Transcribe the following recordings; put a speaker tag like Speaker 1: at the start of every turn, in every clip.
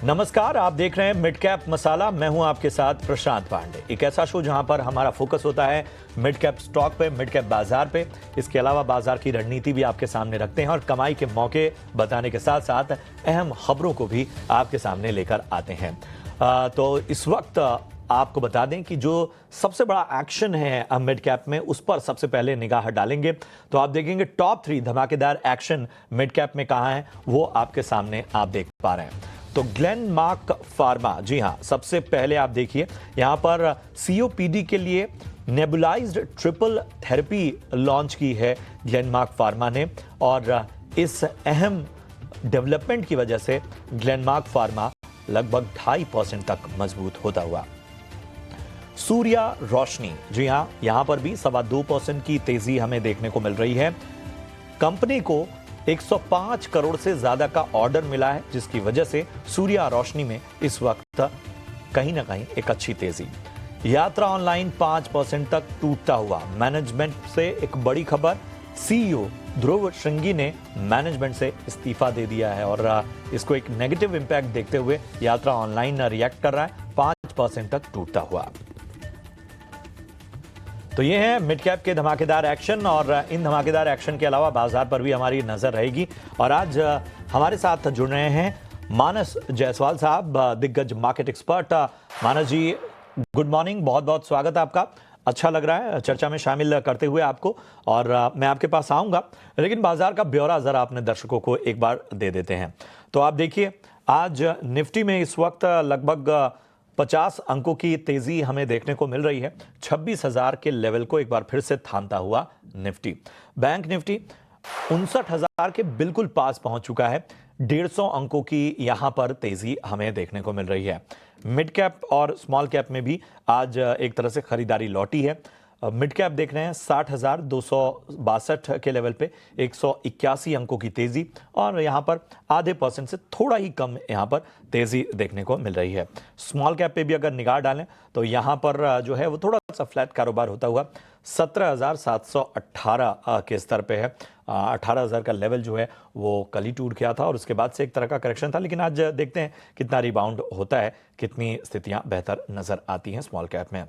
Speaker 1: नमस्कार, आप देख रहे हैं मिड कैप मसाला। मैं हूं आपके साथ प्रशांत पांडे। एक ऐसा शो जहां पर हमारा फोकस होता है मिड कैप स्टॉक पे, मिड कैप बाजार पे। इसके अलावा बाजार की रणनीति भी आपके सामने रखते हैं और कमाई के मौके बताने के साथ साथ अहम खबरों को भी आपके सामने लेकर आते हैं। तो इस वक्त आपको बता दें कि जो सबसे बड़ा एक्शन है मिड कैप में, उस पर सबसे पहले निगाह डालेंगे। तो आप देखेंगे टॉप 3 धमाकेदार एक्शन मिड कैप में कहां है, वो आपके सामने आप देख पा रहे हैं। तो ग्लेनमार्क फार्मा, जी हां, सबसे पहले आप देखिए यहां पर सीओपीडी के लिए नेबुलाइज्ड ट्रिपल थेरेपी लॉन्च की है ग्लेनमार्क फार्मा ने, और इस अहम डेवलपमेंट की वजह से ग्लेनमार्क फार्मा लगभग 2.5% तक मजबूत होता हुआ। सूर्या रोशनी, जी हां, यहां पर भी 2.25% की तेजी हमें देखने को मिल रही है। कंपनी को 105 करोड़ से ज्यादा का ऑर्डर मिला है, जिसकी वजह से सूर्या रोशनी में इस वक्त कहीं ना कहीं एक अच्छी तेजी। यात्रा ऑनलाइन 5% तक टूटता हुआ। मैनेजमेंट से एक बड़ी खबर, सीईओ ध्रुव श्रृंगी ने मैनेजमेंट से इस्तीफा दे दिया है और इसको एक नेगेटिव इंपैक्ट देखते हुए यात्रा ऑनलाइन रिएक्ट कर रहा है 5% तक टूटता हुआ। तो ये है मिड कैप के धमाकेदार एक्शन, और इन धमाकेदार एक्शन के अलावा बाजार पर भी हमारी नजर रहेगी। और आज हमारे साथ जुड़ रहे हैं मानस जायसवाल साहब, दिग्गज मार्केट एक्सपर्ट। मानस जी, गुड मॉर्निंग, बहुत बहुत स्वागत है आपका। अच्छा लग रहा है चर्चा में शामिल करते हुए आपको, और मैं आपके पास आऊंगा, लेकिन बाजार का ब्यौरा जरा अपने दर्शकों को एक बार दे देते हैं। तो आप देखिए आज निफ्टी में इस वक्त लगभग 50 अंकों की तेजी हमें देखने को मिल रही है। 26,000 के लेवल को एक बार फिर से थामता हुआ निफ्टी। बैंक निफ्टी 59,000 के बिल्कुल पास पहुंच चुका है। 150 अंकों की यहां पर तेजी हमें देखने को मिल रही है। मिड कैप और स्मॉल कैप में भी आज एक तरह से खरीदारी लौटी है। मिड कैप देख रहे हैं 60,262 के लेवल पे 181 अंकों की तेजी, और यहां पर आधे % से थोड़ा ही कम यहां पर तेजी देखने को मिल रही है। स्मॉल कैप पे भी अगर निगाह डालें तो यहां पर जो है वो थोड़ा सा फ्लैट कारोबार होता हुआ 17,718 के स्तर पे है। 18,000 का लेवल जो है वो कल ही टूट गया था और उसके बाद से एक तरह का करेक्शन था, लेकिन आज देखते हैं कितना रिबाउंड होता है, कितनी स्थितियां बेहतर नजर आती हैं स्मॉल कैप में।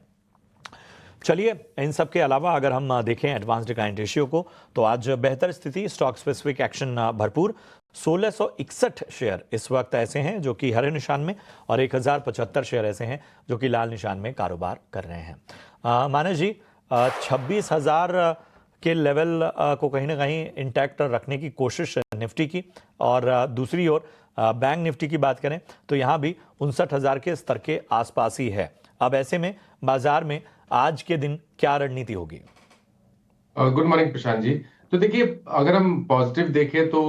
Speaker 1: चलिए, इन सब के अलावा अगर हम देखें एडवांस डिक्लाइन रेशियो को, तो आज बेहतर स्थिति, स्टॉक स्पेसिफिक एक्शन भरपूर। 1661 शेयर इस वक्त ऐसे हैं जो कि हरे निशान में, और 1075 शेयर ऐसे हैं जो कि लाल निशान में कारोबार कर रहे हैं। मानस जी, 26,000 के लेवल को कहीं ना कहीं इंटैक्ट रखने की कोशिश निफ्टी की, और दूसरी ओर बैंक निफ्टी की बात करें तो यहाँ भी 59,000 के स्तर के आसपास ही है। अब ऐसे में बाजार में आज के दिन क्या रणनीति होगी?
Speaker 2: Good morning Prashant ji. तो देखिए, अगर हम पॉजिटिव देखें तो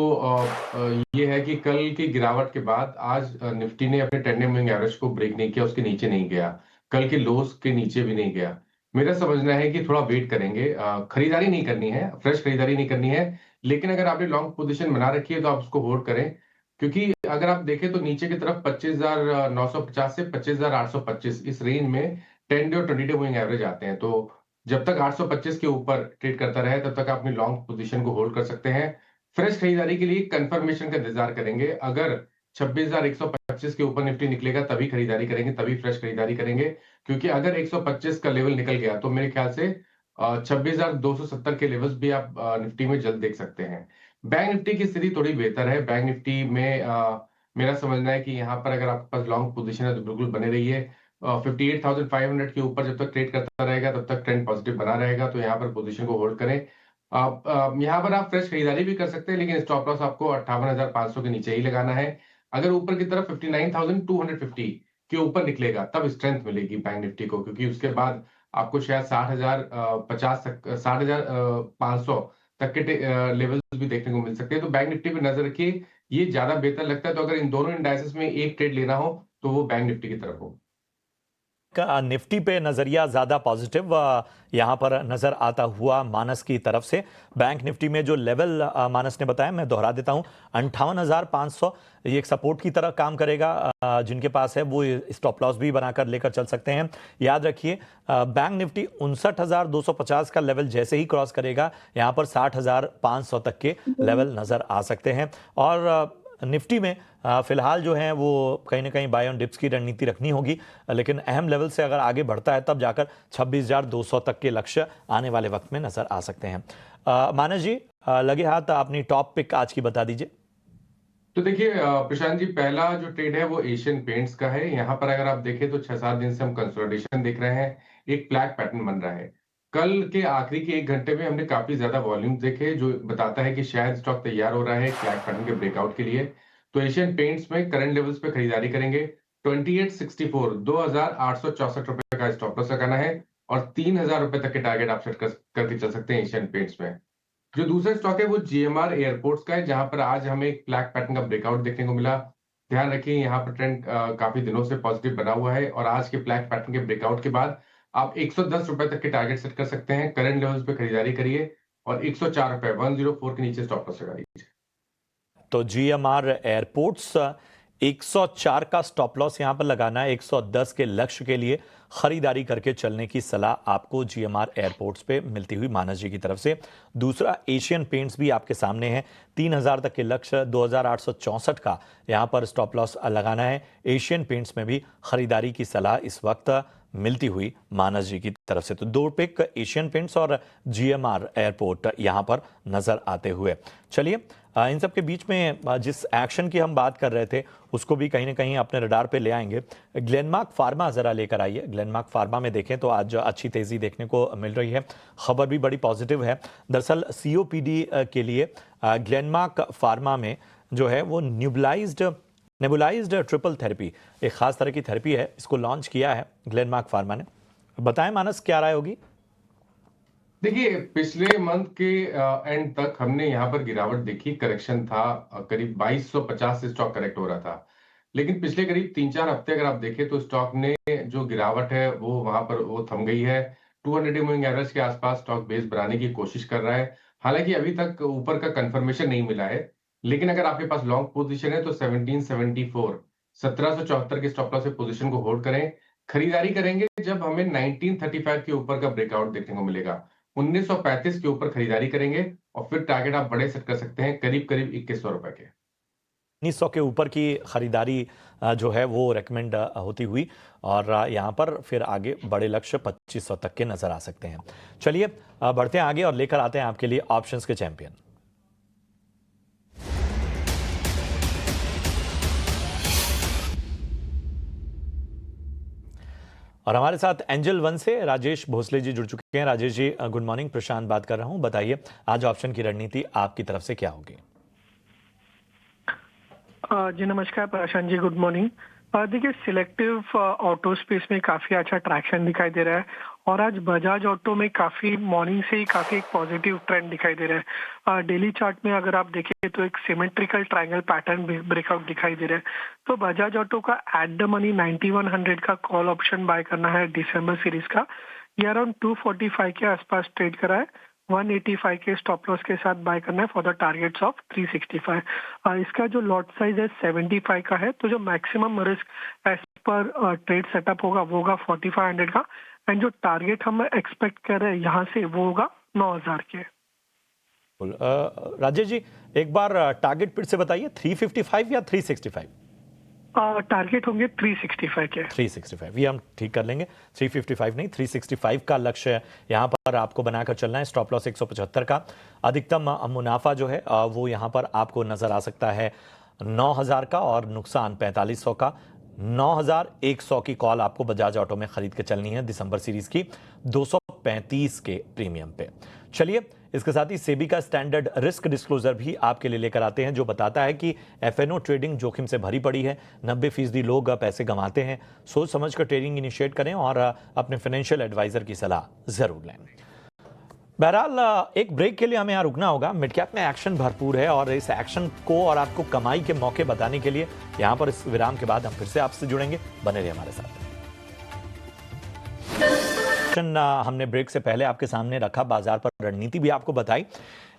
Speaker 2: ये है कि कल की गिरावट के बाद आज निफ्टी ने अपने 10 डे मूविंग एवरेज को ब्रेक नहीं किया, उसके नीचे नहीं गया, कल के लोस के नीचे भी नहीं गया। मेरा समझना है कि थोड़ा वेट करेंगे, खरीदारी नहीं करनी है, फ्रेश खरीदारी नहीं करनी है, लेकिन अगर आपने लॉन्ग पोजीशन बना रखी है तो आप उसको होल्ड करें, क्योंकि अगर आप देखें तो नीचे की तरफ 25,950 से 25,825 इस रेंज में 10 डे और 20 डे मूविंग एवरेज आते हैं। तो जब तक 825 के ऊपर ट्रेड करता रहे तब तक आप अपनी लॉन्ग पोजीशन को होल्ड कर सकते हैं। फ्रेश खरीदारी के लिए कंफर्मेशन का इंतजार करेंगे। अगर 26,125 के ऊपर निफ्टी निकलेगा तभी खरीदारी करेंगे, तभी फ्रेश खरीदारी करेंगे, क्योंकि अगर 125 का लेवल निकल गया तो मेरे ख्याल से 26,270 के लेवल्स भी आप निफ्टी में जल्द देख सकते हैं। बैंक निफ्टी की स्थिति थोड़ी बेहतर है। बैंक निफ्टी में मेरा समझना है कि यहाँ पर अगर आपके पास लॉन्ग पोजीशन है तो बिल्कुल बने रहिए। 58,500 के ऊपर जब तक ट्रेड करता रहेगा तब तक ट्रेंड पॉजिटिव बना रहेगा, तो यहाँ पर पोजीशन को होल्ड करें। आप यहाँ पर आप फ्रेश खरीदारी भी कर सकते हैं, लेकिन स्टॉप लॉस आपको 58,500 के नीचे ही लगाना है। अगर ऊपर की तरफ 59,250 के ऊपर निकलेगा तब स्ट्रेंथ मिलेगी बैंक निफ्टी को, क्योंकि उसके बाद आपको शायद 60,050 तक 60,500 तक के लेवल्स भी देखने को मिल सकते हैं। तो बैंक निफ्टी पे नजर रखिए, ये ज्यादा बेहतर लगता है। तो अगर इन दोनों इंडाइसेस में एक ट्रेड लेना हो तो वो बैंक निफ्टी की तरफ हो।
Speaker 1: निफ्टी पे नजरिया ज्यादा पॉजिटिव यहां पर नजर आता हुआ मानस की तरफ से। बैंक निफ्टी में जो लेवल मानस ने बताया, मैं दोहरा देता हूं, 58,500 ये एक सपोर्ट की तरह काम करेगा। जिनके पास है वो स्टॉप लॉस भी बनाकर लेकर चल सकते हैं। याद रखिए, बैंक निफ्टी 59,250 का लेवल जैसे ही क्रॉस करेगा, यहां पर 60,500 तक के लेवल नजर आ सकते हैं। और निफ्टी में फिलहाल जो है वो कहीं ना कहीं बाय ऑन डिप्स की रणनीति रखनी होगी, लेकिन अहम लेवल से अगर आगे बढ़ता है तब जाकर 26,200 तक के लक्ष्य आने वाले वक्त में नजर आ सकते हैं। मानस जी, लगे हाथ अपनी टॉप पिक आज की बता दीजिए।
Speaker 2: तो देखिए प्रशांत जी, पहला जो ट्रेड है वो एशियन पेंट्स का है। यहाँ पर अगर आप देखें तो 6-7 दिन से हम कंसोलिडेशन देख रहे हैं, एक फ्लैग पैटर्न बन रहा है। कल के आखिरी के 1 घंटे में हमने काफी ज्यादा वॉल्यूम देखे, जो बताता है कि शायद स्टॉक तैयार हो रहा है फ्लैग पैटर्न के ब्रेकआउट के लिए। तो एशियन पेंट्स में करंट लेवल्स पे खरीदारी करेंगे। 2864 2,864 का स्टॉप लॉस लगाना है और 3,000 रुपए तक के टारगेट आप सेट करके चल सकते हैं एशियन पेंट्स में। जो दूसरा स्टॉक है वो जीएमआर एयरपोर्ट्स का है, जहां पर आज हमें एक फ्लैग पैटर्न का ब्रेकआउट देखने को मिला। ध्यान रखिए, यहाँ पर ट्रेंड काफी दिनों से पॉजिटिव बना हुआ है और आज के फ्लैग पैटर्न के ब्रेकआउट के बाद आप 110 रुपए तक के टारगेट सेट कर सकते हैं। करंट लेवल्स पे खरीदारी करिए और 104 रुपए 104 के नीचे स्टॉप लॉस लगा लीजिए।
Speaker 1: तो जीएमआर एयरपोर्ट्स 104 का स्टॉप लॉस यहां पर लगाना है, 110 के लक्ष्य के लिए खरीदारी करके चलने की सलाह आपको जीएमआर एयरपोर्ट्स पे मिलती हुई मानस जी की तरफ से। दूसरा एशियन पेंट्स भी आपके सामने है, 3,000 तक के लक्ष्य, 2,864 का यहां पर स्टॉप लॉस लगाना है। एशियन पेंट्स में भी खरीदारी की सलाह इस वक्त मिलती हुई मानस जी की तरफ से। तो दो पिक एशियन पेंट्स और जीएमआर एयरपोर्ट यहां पर नजर आते हुए। चलिए, इन सब के बीच में जिस एक्शन की हम बात कर रहे थे उसको भी कहीं ना कहीं अपने रडार पे ले आएंगे। ग्लेनमार्क फार्मा जरा लेकर आइए। ग्लेनमार्क फार्मा में देखें तो आज अच्छी तेजी देखने को मिल रही है, खबर भी बड़ी पॉजिटिव है। दरअसल सीओपीडी के लिए ग्लेनमार्क फार्मा में जो है वो नेबुलाइज्ड ट्रिपल थेरेपी, एक खास तरह की थेरेपी है, इसको लॉन्च किया है ग्लेनमार्क फार्मा ने। बताएं मानस, क्या राय होगी?
Speaker 2: देखिए, पिछले मंथ के एंड तक हमने यहाँ पर गिरावट देखी, करेक्शन था। करीब 2250 से स्टॉक करेक्ट हो रहा था, लेकिन पिछले करीब 3-4 हफ्ते अगर आप देखें तो स्टॉक ने जो गिरावट है वो वहां पर वो थम गई है। 200 मूविंग एवरेज के आसपास स्टॉक बेस बनाने की कोशिश कर रहा है। हालांकि अभी तक ऊपर का कंफर्मेशन नहीं मिला है, लेकिन अगर आपके पास लॉन्ग पोजीशन है तो 1774 1774 के स्टॉप लॉस से पोजीशन को होल्ड करें। खरीदारी करेंगे जब हमें 1935 के ऊपर का ब्रेकआउट देखने को मिलेगा। 1935 के ऊपर खरीदारी करेंगे और फिर टारगेट आप बड़े सेट कर सकते हैं, करीब करीब 2100 रुपए के।
Speaker 1: 1900 के ऊपर की खरीदारी जो है वो रेकमेंड होती हुई, और यहाँ पर फिर आगे बड़े लक्ष्य 2500 तक के नजर आ सकते हैं। चलिए, बढ़ते हैं आगे और लेकर आते हैं आपके लिए ऑप्शंस के चैंपियन। और हमारे साथ एंजल वन से राजेश भोसले जी जुड़ चुके हैं। Rajesh ji, good morning. प्रशांत बात कर रहा हूं, बताइए आज ऑप्शन की रणनीति आपकी तरफ से क्या होगी?
Speaker 3: जी नमस्कार प्रशांत जी, गुड मॉर्निंग। देखिए, सिलेक्टिव ऑटो स्पेस में काफी अच्छा ट्रैक्शन दिखाई दे रहा है और आज बजाज ऑटो में काफी मॉर्निंग से ही काफी एक पॉजिटिव ट्रेंड दिखाई दे रहा है। डेली चार्ट में अगर आप देखें तो एक सिमेट्रिकल ट्रायंगल पैटर्न ब्रेकआउट दिखाई दे रहा है। तो बजाज ऑटो का एट द मनी 9100 का कॉल ऑप्शन बाय करना है दिसंबर सीरीज का। ये अराउंड 245 के आसपास ट्रेड करा है। 185 के स्टॉप लॉस के साथ बाय करना है फॉर द टारगेट्स ऑफ 365। इसका जो लॉट साइज है 75 का है, तो जो मैक्सिमम रिस्क एज पर ट्रेड सेटअप होगा वो होगा 4500 का, एंड जो टारगेट हम एक्सपेक्ट कर रहे हैं यहाँ से वो होगा 9000 के।
Speaker 1: राजेश जी, एक बार टारगेट फिर से बताइए, 355 या 365?
Speaker 3: टारगेट होंगे 365 के।
Speaker 1: 365 ये हम ठीक कर लेंगे, 355 नहीं 365 का लक्ष्य यहाँ पर आपको बनाकर चलना है। स्टॉप लॉस 175 का। अधिकतम मुनाफा जो है वो यहाँ पर आपको नजर आ सकता है 9000 का और नुकसान 4500 का। 9100 की कॉल आपको बजाज ऑटो में खरीद के चलनी है दिसंबर सीरीज की 235 के प्रीमियम पे। चलिए, इसके साथ ही सेबी का स्टैंडर्ड रिस्क डिस्क्लोजर भी आपके लिए लेकर आते हैं, जो बताता है कि एफएनओ ट्रेडिंग जोखिम से भरी पड़ी है। 90% लोग पैसे गंवाते हैं। सोच समझ कर ट्रेडिंग इनिशिएट करें और अपने फाइनेंशियल एडवाइजर की सलाह जरूर लें। बहरहाल, एक ब्रेक के लिए हमें यहाँ रुकना होगा। मिड कैप में एक्शन भरपूर है और इस एक्शन को और आपको कमाई के मौके बताने के लिए यहाँ पर इस विराम के बाद हम फिर से आपसे जुड़ेंगे। बने रहिए हमारे साथ। हमने ब्रेक से पहले आपके सामने रखा, बाजार पर रणनीति भी आपको बताई।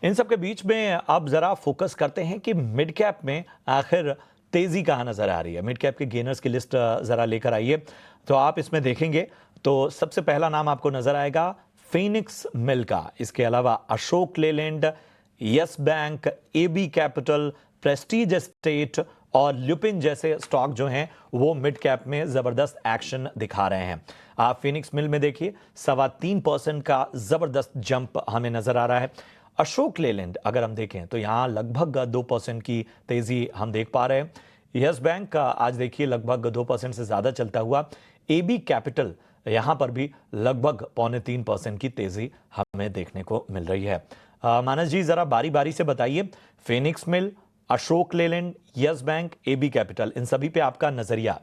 Speaker 1: इन सब के बीच में अब जरा फोकस करते हैं कि मिड कैप में आखिर तेजी कहां नजर आ रही है। मिड कैप के गेनर्स की लिस्ट जरा लेकर आइए, तो आप इसमें देखेंगे तो सबसे पहला नाम आपको नजर आएगा फिनिक्स मिल का। इसके अलावा Ashok Leyland, yes bank, AB capital, prestige estate और ल्यूपिन जैसे स्टॉक जो हैं वो मिड कैप में जबरदस्त एक्शन दिखा रहे हैं। आप फिनिक्स मिल में देखिए 3.25% का जबरदस्त जंप हमें नजर आ रहा है। अशोक लेलैंड अगर हम देखें तो यहाँ लगभग 2% की तेजी हम देख पा रहे हैं। यस बैंक का आज देखिए लगभग 2% से ज्यादा चलता हुआ। एबी कैपिटल यहां पर भी लगभग 2.25% की तेजी हमें देखने को मिल रही है। मानस जी जरा बारी बारी से बताइए, Phoenix Mill, Ashok Leyland, yes bank, AB Capital, इन सभी पे आपका नजरिया।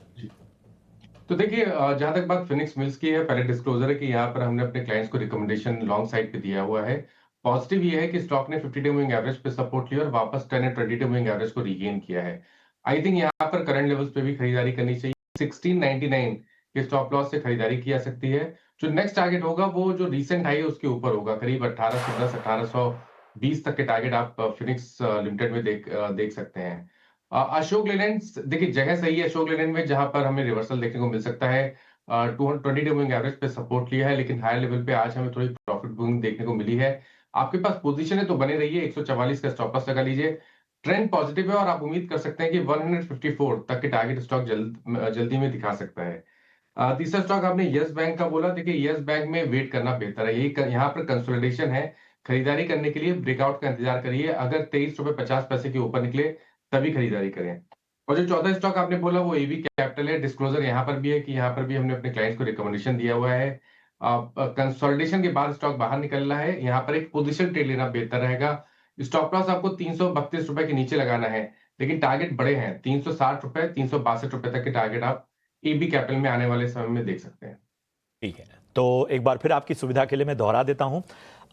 Speaker 2: तो देखिए, जहां तक बात फिनिक्स मिल्स की है, पहले डिस्क्लोजर है कि यहाँ पर हमने अपने क्लाइंट्स को रिकमेंडेशन लॉन्ग साइड पे दिया हुआ है। पॉजिटिव ये है कि स्टॉक ने 50 डे मूविंग एवरेज पे सपोर्ट लिया और वापस 10 एंड 20 डे मूविंग एवरेज को रीगेन किया है। आई थिंक यहाँ पर करंट लेवल्स पे भी खरीदारी करनी चाहिए। 1699 के स्टॉप लॉस से खरीदारी की जा सकती है। जो नेक्स्ट टारगेट होगा वो जो रिसेंट हाई है उसके ऊपर होगा, करीब 1810 1820 तक के टारगेट आप फिनिक्स लिमिटेड में देख सकते हैं। अशोक लेलैंड, देखिए जगह सही है अशोक लेलैंड में, जहां पर हमें रिवर्सल देखने को मिल सकता है। 220 डे मूविंग एवरेज पे सपोर्ट लिया है, लेकिन हायर लेवल पे आज हमें थोड़ी प्रॉफिट बुकिंग देखने को मिली है। आपके पास पोजीशन है तो बने रहिए, 144 का स्टॉप लॉस लगा लीजिए। ट्रेंड पॉजिटिव है और आप उम्मीद कर सकते हैं कि 154 तक के टारगेट स्टॉक जल्दी में दिखा सकता है। तीसरा स्टॉक आपने यस बैंक का बोला। देखिए यस बैंक में वेट करना बेहतर है, यही यहाँ पर कंसोलिडेशन है। खरीदारी करने के लिए ब्रेकआउट का इंतजार करिए, अगर 23 रुपए 50 पैसे के ऊपर निकले तभी खरीदारी करें। और जो चौथा स्टॉक आपने बोला वो एबी कैपिटल है। डिस्क्लोजर यहाँ पर भी है कि यहाँ पर भी हमने अपने क्लाइंट्स को रिकमेंडेशन दिया हुआ है। कंसोलिडेशन के बाद स्टॉक बाहर निकल रहा है, यहाँ पर एक पोजीशन ट्रेड लेना बेहतर रहेगा। स्टॉप लॉस आपको 332 रुपए के नीचे लगाना है, लेकिन टारगेट बड़े हैं, 360 रुपए 362 रुपए तक के टारगेट आप एबी कैपिटल में आने वाले समय में देख सकते हैं।
Speaker 1: ठीक है, तो एक बार फिर आपकी सुविधा के लिए मैं दोहरा देता हूं।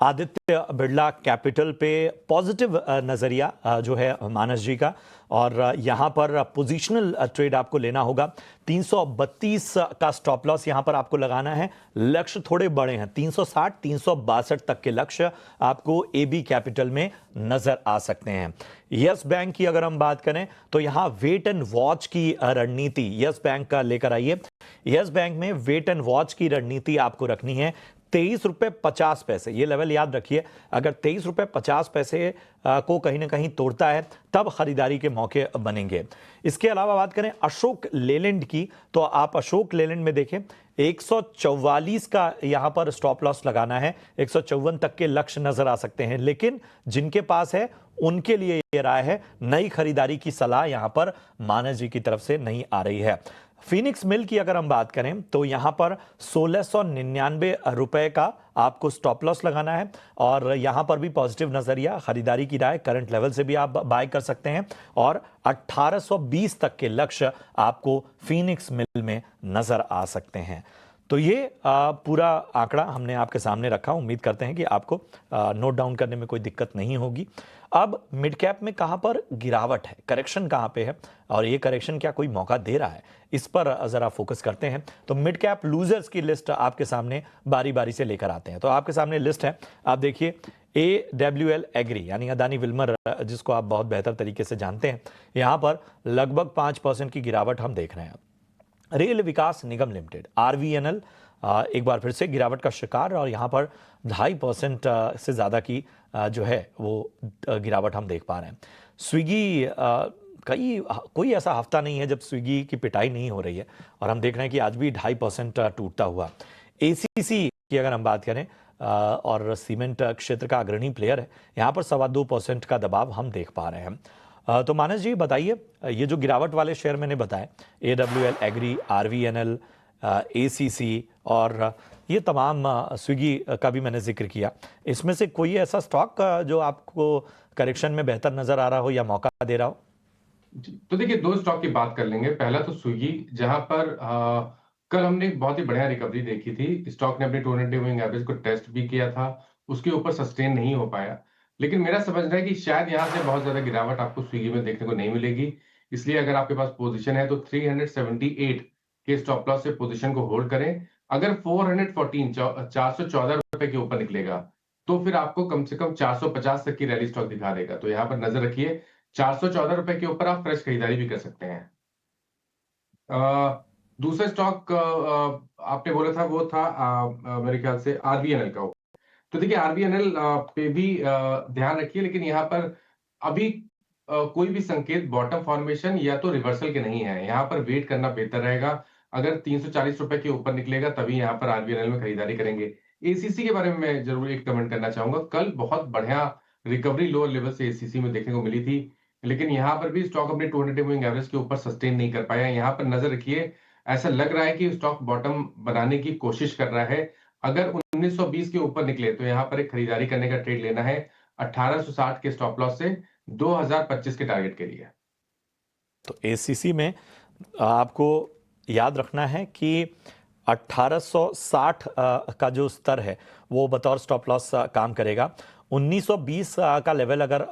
Speaker 1: आदित्य बिरला कैपिटल पे पॉजिटिव नजरिया जो है मानस जी का, और यहां पर पोजीशनल ट्रेड आपको लेना होगा। 332 का स्टॉप लॉस यहां पर आपको लगाना है। लक्ष्य थोड़े बड़े हैं, 360 362 तक के लक्ष्य आपको एबी कैपिटल में नजर आ सकते हैं। यस बैंक की अगर हम बात करें तो यहां वेट एंड वॉच की रणनीति यस बैंक का लेकर आइए। यस बैंक में वेट एंड वॉच की रणनीति आपको रखनी है। 23 रुपए 50 पैसे ये लेवल याद रखिए, अगर 23 रुपए 50 पैसे को कहीं ना कहीं तोड़ता है तब खरीदारी के मौके बनेंगे। इसके अलावा बात करें अशोक लेलैंड की, तो आप अशोक लेलैंड में देखें 144 का यहां पर स्टॉप लॉस लगाना है। 154 तक के लक्ष्य नजर आ सकते हैं, लेकिन जिनके पास है उनके लिए यह राय है, नई खरीदारी की सलाह यहां पर मानस जी की तरफ से नहीं आ रही है। फिनिक्स मिल की अगर हम बात करें तो यहां पर 1699 रुपए का आपको स्टॉप लॉस लगाना है, और यहां पर भी पॉजिटिव नजरिया, खरीदारी की राय, करंट लेवल से भी आप बाय कर सकते हैं, और 1820 तक के लक्ष्य आपको फिनिक्स मिल में नजर आ सकते हैं। तो ये पूरा आंकड़ा हमने आपके सामने रखा। उम्मीद करते हैं कि आपको नोट डाउन करने में कोई दिक्कत नहीं होगी। अब मिड कैप में कहां पर गिरावट है, करेक्शन कहां पे है, और ये करेक्शन क्या कोई मौका दे रहा है, इस पर जरा फोकस करते हैं। तो मिड कैप लूजर्स की लिस्ट आपके सामने बारी बारी से लेकर आते हैं। तो आपके सामने लिस्ट है, आप देखिए। AWL एग्री यानी अदानी विल्मर, जिसको आप बहुत बेहतर तरीके से जानते हैं, यहां पर लगभग 5% की गिरावट हम देख रहे हैं। रेल विकास निगम लिमिटेड RVNL एक बार फिर से गिरावट का शिकार, और यहां पर 2.5% से ज्यादा की जो है वो गिरावट हम देख पा रहे हैं। स्विगी कोई ऐसा हफ्ता नहीं है जब स्विगी की पिटाई नहीं हो रही है, और हम देख रहे हैं कि आज भी 2.5% टूटता हुआ। ACC की अगर हम बात करें, और सीमेंट क्षेत्र का अग्रणी प्लेयर है, यहां पर 2.25% का दबाव हम देख पा रहे हैं। तो मानस जी बताइए, ये जो गिरावट वाले शेयर मैंने बताए, AWL एग्री, RVNL, ACC और ये तमाम, स्विगी का भी मैंने जिक्र किया, इसमें से कोई ऐसा स्टॉक जो आपको करेक्शन में बेहतर नजर आ रहा हो या मौका दे रहा हो?
Speaker 2: तो देखिए, दो स्टॉक की बात कर लेंगे। पहला तो स्विगी, जहां पर कल हमने एक बहुत ही बढ़िया रिकवरी देखी थी। स्टॉक ने अपने 200 डे मूविंग एवरेज को टेस्ट भी किया था, उसके ऊपर सस्टेन नहीं हो पाया, लेकिन मेरा समझना है कि शायद यहां से बहुत ज्यादा गिरावट आपको स्विगी में देखने को नहीं मिलेगी। इसलिए अगर आपके पास पोजीशन है तो 378 के स्टॉप लॉस से पोजीशन को होल्ड करें। अगर 414 रुपए के ऊपर निकलेगा तो फिर आपको कम से कम 450 तक की रैली स्टॉक दिखा देगा, तो यहां पर नजर रखिए। 414 रुपए के ऊपर आप फ्रेश खरीदारी भी कर सकते हैं। दूसरा स्टॉक आपने बोला था वो था मेरे ख्याल से RVNL का। तो देखिए RVNL पे भी ध्यान रखिए, लेकिन यहाँ पर अभी कोई भी संकेत बॉटम फॉर्मेशन या तो रिवर्सल के नहीं है। यहाँ पर वेट करना बेहतर रहेगा। अगर 340 रुपए के ऊपर निकलेगा तभी यहाँ पर आरबीएनएल में खरीदारी करेंगे। एसीसी के बारे में मैं जरूर एक कमेंट करना चाहूंगा। कल बहुत बढ़िया रिकवरी लोअर लेवल से एसीसी में देखने को मिली थी, लेकिन यहाँ पर भी स्टॉक अपने 200 मूविंग एवरेज के ऊपर सस्टेन नहीं कर पाया। यहाँ पर नजर रखिए, ऐसा लग रहा है कि स्टॉक बॉटम बनाने की कोशिश कर रहा है। अगर 1920 के ऊपर निकले तो यहाँ पर एक खरीदारी करने का ट्रेड लेना है 1860 के स्टॉप लॉस से 2025 के टारगेट के लिए।
Speaker 1: तो एसीसी में आपको याद रखना है कि 1860 का जो स्तर है वो बतौर स्टॉप लॉस काम करेगा। 1920 का लेवल अगर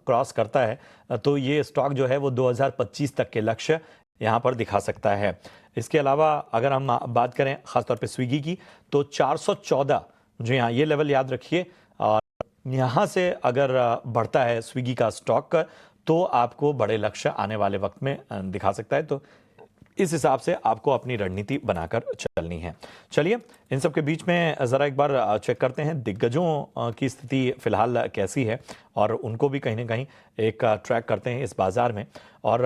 Speaker 1: क्रॉस करता है तो ये स्टॉक जो है वो 2025 तक के लक्ष्य यहाँ पर दिखा सकता है। इसके अलावा अगर हम बात करें खासतौर पे स्विगी की, तो 414, जी हाँ, ये लेवल याद रखिए। और यहाँ से अगर बढ़ता है स्विगी का स्टॉक तो आपको बड़े लक्ष्य आने वाले वक्त में दिखा सकता है। तो इस हिसाब से आपको अपनी रणनीति बनाकर चलनी है। चलिए इन सब के बीच में ज़रा एक बार चेक करते हैं दिग्गजों की स्थिति फिलहाल कैसी है और उनको भी कहीं ना कहीं एक ट्रैक करते हैं इस बाज़ार में। और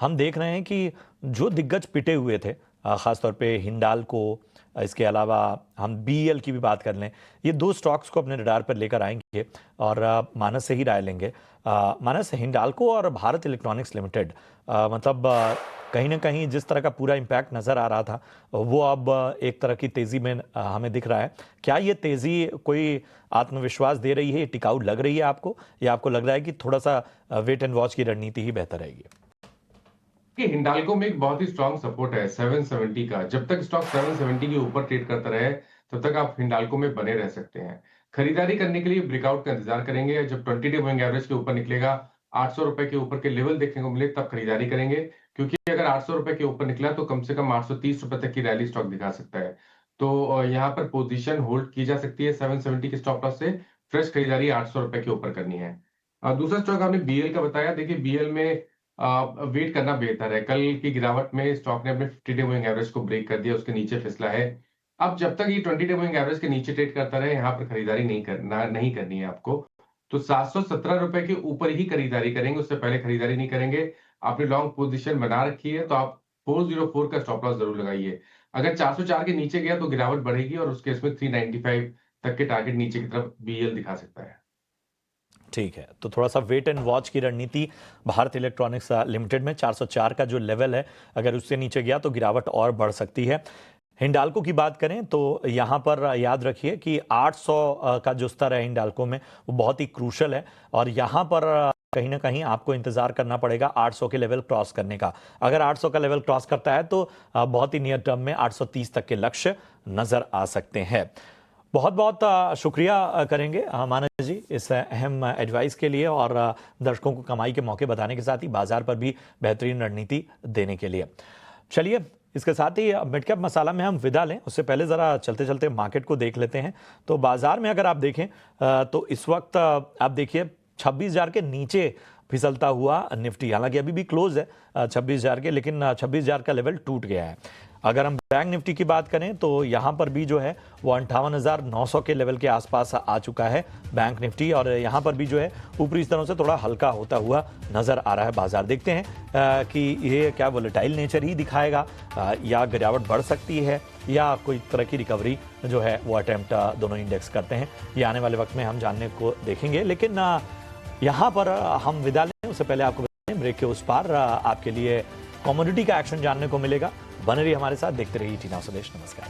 Speaker 1: हम देख रहे हैं कि जो दिग्गज पिटे हुए थे, ख़ासतौर पे हिंडाल्को, इसके अलावा हम बीईएल की भी बात कर लें, ये दो स्टॉक्स को अपने रडार पर लेकर आएंगे और मानस से ही राय लेंगे। मानस, हिंडाल्को और भारत इलेक्ट्रॉनिक्स लिमिटेड, मतलब कहीं ना कहीं जिस तरह का पूरा इम्पैक्ट नज़र आ रहा था वो अब एक तरह की तेज़ी में हमें दिख रहा है। क्या ये तेज़ी कोई आत्मविश्वास दे रही है, टिकाऊ लग रही है आपको, या आपको लग रहा है कि थोड़ा सा वेट एंड वॉच की रणनीति ही बेहतर रहेगी?
Speaker 2: कि हिंडाल्को में एक बहुत ही स्ट्रांग सपोर्ट है 770 का। जब तक स्टॉक 770 के ऊपर ट्रेड करता रहे तब तक आप हिंडाल्को में बने रह सकते हैं। खरीदारी करने के लिए ब्रेकआउट का इंतजार करेंगे। जब 20 डे मूविंग एवरेज के ऊपर निकलेगा, 800 रुपए के ऊपर के लेवल देखने को मिले तब खरीदारी करेंगे, क्योंकि अगर 800 रुपए के ऊपर निकला तो कम से कम 830 रुपए तक की रैली स्टॉक दिखा सकता है। तो यहाँ पर पोजीशन होल्ड की जा सकती है 770 के स्टॉप लॉस से। फ्रेश खरीदारी 800 रुपए के ऊपर करनी है। दूसरा स्टॉक आपने बीएल का बताया। देखिए बीएल में वेट करना बेहतर है। कल की गिरावट में स्टॉक ने अपने 50 डे मूविंग एवरेज को ब्रेक कर दिया, उसके नीचे फिसला है। अब जब तक ये 20 डे मूविंग एवरेज के नीचे ट्रेड करता रहे, यहाँ पर खरीदारी नहीं करनी है आपको। तो 717 रुपए के ऊपर ही खरीदारी करेंगे, उससे पहले खरीदारी नहीं करेंगे। आपने लॉन्ग पोजीशन बना रखी है तो आप 404 का स्टॉप लॉस जरूर लगाइए। अगर 404 के नीचे गया तो गिरावट बढ़ेगी और उस केस में 395 तक के टारगेट नीचे की तरफ बीएल दिखा सकता है।
Speaker 1: ठीक है, तो थोड़ा सा वेट एंड वॉच की रणनीति भारत इलेक्ट्रॉनिक्स लिमिटेड में 404 का जो लेवल है, अगर उससे नीचे गया तो गिरावट और बढ़ सकती है। हिंडाल्को की बात करें तो यहाँ पर याद रखिए कि 800 का जो स्तर है हिंडाल्को में वो बहुत ही क्रूशल है और यहाँ पर कहीं ना कहीं आपको इंतजार करना पड़ेगा 800 के लेवल क्रॉस करने का। अगर 800 का लेवल क्रॉस करता है तो बहुत ही नियर टर्म में 830 तक के लक्ष्य नजर आ सकते हैं। बहुत बहुत शुक्रिया करेंगे मानस जी इस अहम एडवाइस के लिए और दर्शकों को कमाई के मौके बताने के साथ ही बाजार पर भी बेहतरीन रणनीति देने के लिए। चलिए इसके साथ ही मिड कैप मसाला में हम विदा लें, उससे पहले ज़रा चलते चलते मार्केट को देख लेते हैं। तो बाजार में अगर आप देखें तो इस वक्त आप देखिए 26,000 के नीचे फिसलता हुआ निफ्टी, हालांकि अभी भी क्लोज है 26,000 के, लेकिन 26,000 का लेवल टूट गया है। अगर हम बैंक निफ्टी की बात करें तो यहाँ पर भी जो है वो 58,900 के लेवल के आसपास आ चुका है बैंक निफ्टी, और यहाँ पर भी जो है ऊपरी स्तरों से थोड़ा हल्का होता हुआ नजर आ रहा है बाजार। देखते हैं कि ये क्या वोलेटाइल नेचर ही दिखाएगा या गिरावट बढ़ सकती है या कोई तरह की रिकवरी जो है वो अटेम्प्ट दोनों इंडेक्स करते हैं, ये आने वाले वक्त में हम जानने को देखेंगे। लेकिन यहाँ पर हम विदा लें उससे पहले आपको बताएं ब्रेक के उस पार आपके लिए कमोडिटी का एक्शन जानने को मिलेगा। बने रहिए हमारे साथ, देखते रहिए टीना स्वदेश। नमस्कार।